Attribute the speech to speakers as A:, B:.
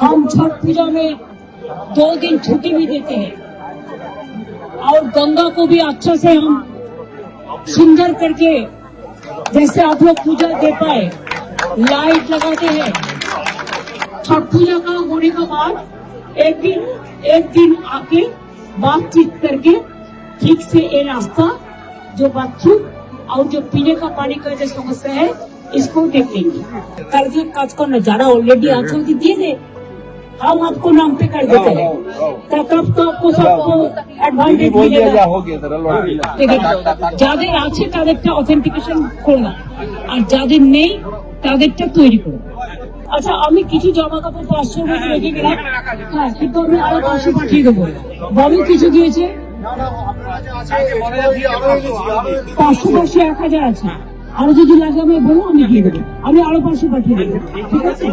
A: हम छठ पूजा में 2 दिन छुट्टी भी देते हैं और गंगा को भी अच्छा से हम सुंदर करके जैसे आप लोग पूजा दे पाए लाइट लगाते हैं। छठ पूजा का होने के बाद एक दिन आके बातचीत करके ठीक से ये रास्ता जो बाथरूम और जो पीने का पानी का जो समस्या है इसको देख लेंगे। करके काज करना जाना ऑलरेडी आजकल दिए थे, हम आपको नाम पे कर देते हैं तब तो आपको सबको एडवांटेज मिलेगा। যাদের আছে তাদেরটা অথেন্টিকেশন করবো আর যাদের নেই তাদেরটা তৈরি করবো। আচ্ছা আমি কিছু জামা কাপড় 500 মতো রেখে গেলাম, হ্যাঁ কিন্তু আমি আরো 500 পাঠিয়ে দেবো। বাবু কিছু দিয়েছে 500 1000 আছে, আরো যদি লাগে আমি বলবো আমি দিয়ে দেবো, আমি আরো 500 পাঠিয়ে দেবো, ঠিক আছে।